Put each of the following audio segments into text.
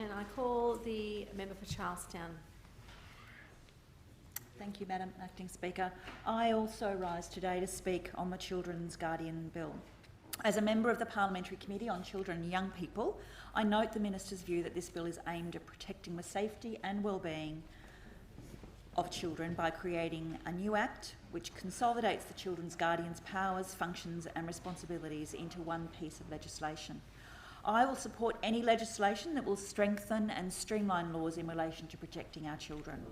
And I call the member for Charlestown. Thank you, Madam Acting Speaker. I also rise today to speak on the Children's Guardian Bill. As a member of the Parliamentary Committee on Children and Young People, I note the Minister's view that this bill is aimed at protecting the safety and well-being of children by creating a new act which consolidates the Children's Guardian's powers, functions and responsibilities into one piece of legislation. I will support any legislation that will strengthen and streamline laws in relation to protecting our children.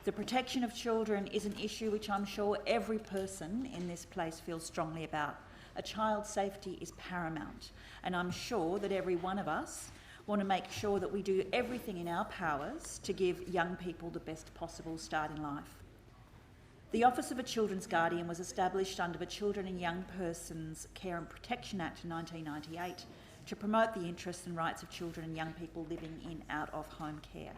The protection of children is an issue which I'm sure every person in this place feels strongly about. A child's safety is paramount, and I'm sure that every one of us want to make sure that we do everything in our powers to give young people the best possible start in life. The Office of a Children's Guardian was established under the Children and Young Persons Care and Protection Act in 1998 to promote the interests and rights of children and young people living in out-of-home care.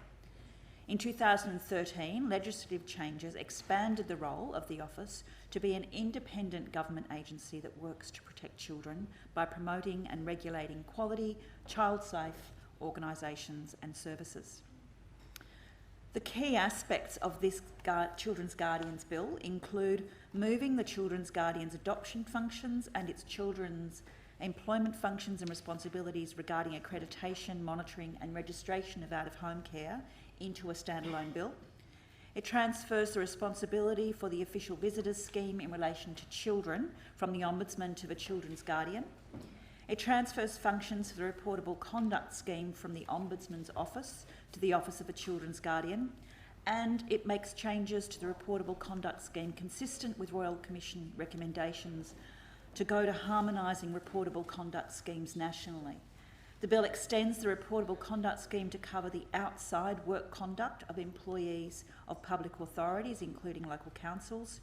In 2013, legislative changes expanded the role of the Office to be an independent government agency that works to protect children by promoting and regulating quality, child-safe organisations and services. The key aspects of this Children's Guardians Bill include moving the Children's Guardian's adoption functions and its children's employment functions and responsibilities regarding accreditation, monitoring and registration of out-of-home care into a standalone bill. It transfers the responsibility for the official visitors scheme in relation to children from the Ombudsman to the Children's Guardian. It transfers functions for the reportable conduct scheme from the Ombudsman's office to the Office of a Children's Guardian, and it makes changes to the reportable conduct scheme consistent with Royal Commission recommendations to go to harmonising reportable conduct schemes nationally. The bill extends the reportable conduct scheme to cover the outside work conduct of employees of public authorities, including local councils,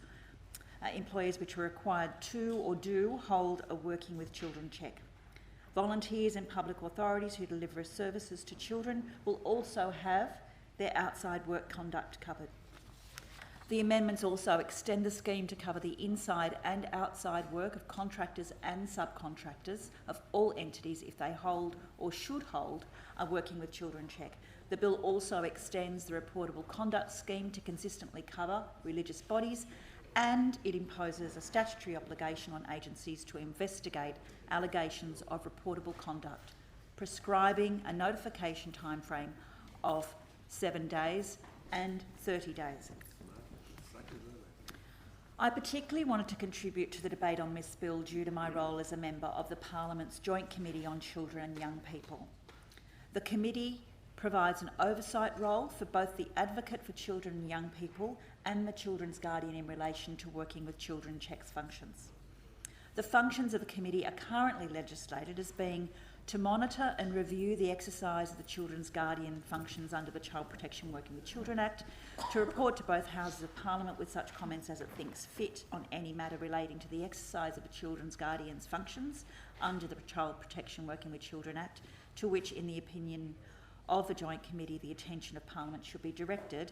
employees which are required to or do hold a Working with Children check. Volunteers and public authorities who deliver services to children will also have their outside work conduct covered. The amendments also extend the scheme to cover the inside and outside work of contractors and subcontractors of all entities if they hold or should hold a Working with Children check. The bill also extends the reportable conduct scheme to consistently cover religious bodies, and it imposes a statutory obligation on agencies to investigate allegations of reportable conduct, prescribing a notification timeframe of 7 days and 30 days. I particularly wanted to contribute to the debate on this bill due to my role as a member of the Parliament's Joint Committee on Children and Young People. The committee provides an oversight role for both the Advocate for Children and Young People and the Children's Guardian in relation to Working with Children checks functions. The functions of the committee are currently legislated as being to monitor and review the exercise of the Children's Guardian functions under the Child Protection Working with Children Act, to report to both Houses of Parliament with such comments as it thinks fit on any matter relating to the exercise of the Children's Guardian's functions under the Child Protection Working with Children Act, to which, in the opinion of the Joint Committee, the attention of Parliament should be directed.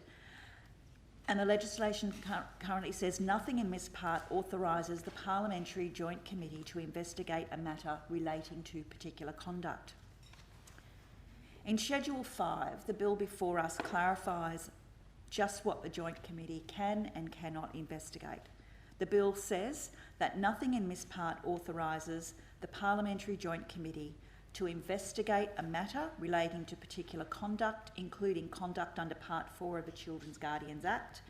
And the legislation currently says nothing in this part authorises the Parliamentary Joint Committee to investigate a matter relating to particular conduct. In Schedule 5, the bill before us clarifies just what the Joint Committee can and cannot investigate. The bill says that nothing in this part authorises the Parliamentary Joint Committee to investigate a matter relating to particular conduct, including conduct under Part 4 of the Children's Guardians Act,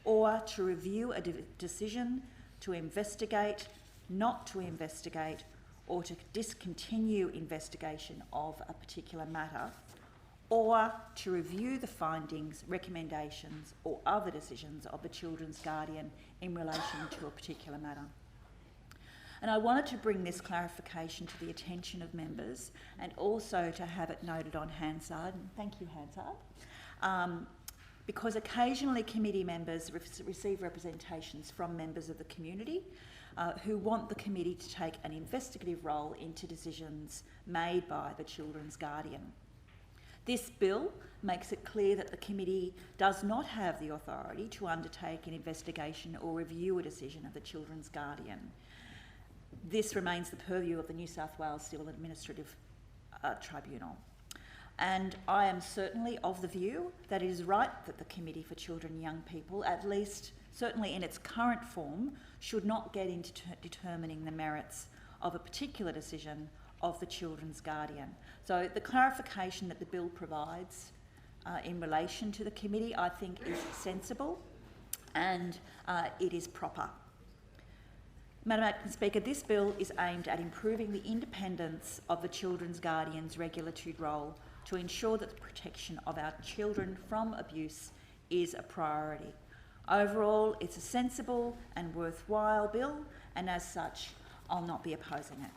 or to review a decision to investigate, not to investigate, or to discontinue investigation of a particular matter, or to review the findings, recommendations, or other decisions of the Children's Guardian in relation to a particular matter. And I wanted to bring this clarification to the attention of members and also to have it noted on Hansard, and thank you Hansard, because occasionally committee members receive representations from members of the community who want the committee to take an investigative role into decisions made by the Children's Guardian. This bill makes it clear that the committee does not have the authority to undertake an investigation or review a decision of the Children's Guardian. This remains the purview of the New South Wales Civil Administrative Tribunal. And I am certainly of the view that it is right that the Committee for Children and Young People, at least certainly in its current form, should not get into determining the merits of a particular decision of the children's guardian. So the clarification that the bill provides in relation to the committee, I think, is sensible and it is proper. Madam Acting Speaker, this bill is aimed at improving the independence of the children's guardian's regulatory role to ensure that the protection of our children from abuse is a priority. Overall, it's a sensible and worthwhile bill, and as such, I'll not be opposing it.